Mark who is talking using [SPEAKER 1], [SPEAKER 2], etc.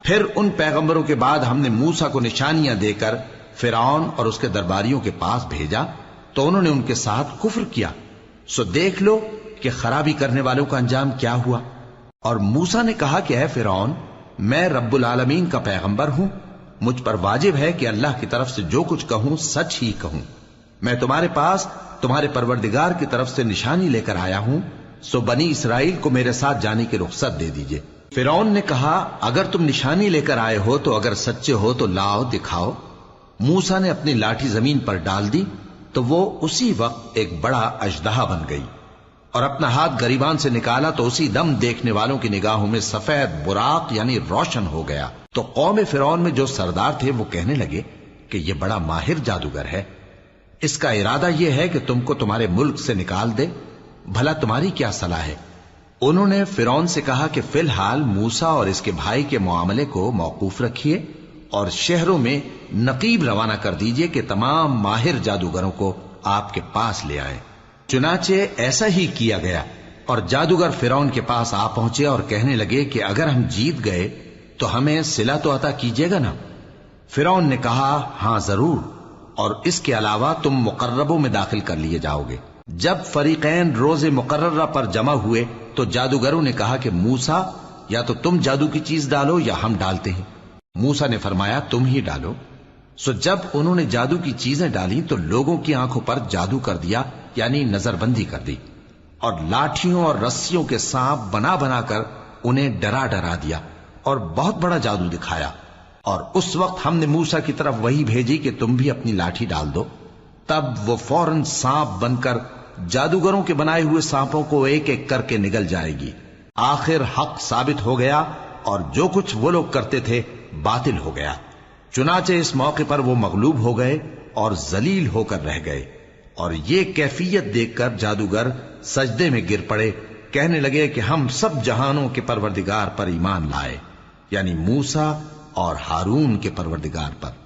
[SPEAKER 1] پھر ان پیغمبروں کے بعد ہم نے موسیٰ کو نشانیاں دے کر فرعون اور اس کے درباریوں کے پاس بھیجا تو انہوں نے ان کے ساتھ کفر کیا، سو دیکھ لو کہ خرابی کرنے والوں کا انجام کیا ہوا۔ اور موسیٰ نے کہا کہ اے فرعون، میں رب العالمین کا پیغمبر ہوں، مجھ پر واجب ہے کہ اللہ کی طرف سے جو کچھ کہوں سچ ہی کہوں۔ میں تمہارے پاس تمہارے پروردگار کی طرف سے نشانی لے کر آیا ہوں، سو بنی اسرائیل کو میرے ساتھ جانے کی رخصت دے دیجئے۔ فرعون نے کہا اگر تم نشانی لے کر آئے ہو تو اگر سچے ہو تو لاؤ دکھاؤ۔ موسیٰ نے اپنی لاٹھی زمین پر ڈال دی تو وہ اسی وقت ایک بڑا اژدہا بن گئی، اور اپنا ہاتھ گریبان سے نکالا تو اسی دم دیکھنے والوں کی نگاہوں میں سفید براق یعنی روشن ہو گیا۔ تو قوم فرعون میں جو سردار تھے وہ کہنے لگے کہ یہ بڑا ماہر جادوگر ہے، اس کا ارادہ یہ ہے کہ تم کو تمہارے ملک سے نکال دے، بھلا تمہاری کیا صلاح ہے؟ انہوں نے فرعون سے کہا کہ فی الحال موسیٰ اور اس کے بھائی کے معاملے کو موقوف رکھیے اور شہروں میں نقیب روانہ کر دیجئے کہ تمام ماہر جادوگروں کو آپ کے پاس لے آئیں۔ چنانچہ ایسا ہی کیا گیا، اور جادوگر فرعون کے پاس آ پہنچے اور کہنے لگے کہ اگر ہم جیت گئے تو ہمیں صلہ تو عطا کیجیے گا نا؟ فرعون نے کہا ہاں ضرور، اور اس کے علاوہ تم مقربوں میں داخل کر لیے جاؤ گے۔ جب فریقین روز مقررہ پر جمع ہوئے تو جادوگروں نے کہا کہ موسیٰ یا تو تم جادو کی چیز ڈالو یا ہم ڈالتے ہیں۔ موسیٰ نے فرمایا تم ہی ڈالو۔ سو جب انہوں نے جادو کی چیزیں ڈالی تو لوگوں کی آنکھوں پر جادو کر دیا، یعنی نظر بندی کر دی، اور لاٹھیوں اور رسیوں کے سانپ بنا بنا کر انہیں ڈرا ڈرا دیا اور بہت بڑا جادو دکھایا۔ اور اس وقت ہم نے موسیٰ کی طرف وحی بھیجی کہ تم بھی اپنی لاٹھی ڈال دو، تب وہ فوراً سانپ بن کر جادوگروں کے بنائے ہوئے سانپوں کو ایک ایک کر کے نگل جائے گی۔ آخر حق ثابت ہو گیا اور جو کچھ وہ لوگ کرتے تھے باطل ہو گیا۔ چنانچہ اس موقع پر وہ مغلوب ہو گئے اور ذلیل ہو کر رہ گئے، اور یہ کیفیت دیکھ کر جادوگر سجدے میں گر پڑے، کہنے لگے کہ ہم سب جہانوں کے پروردگار پر ایمان لائے، یعنی موسیٰ اور ہارون کے پروردگار پر۔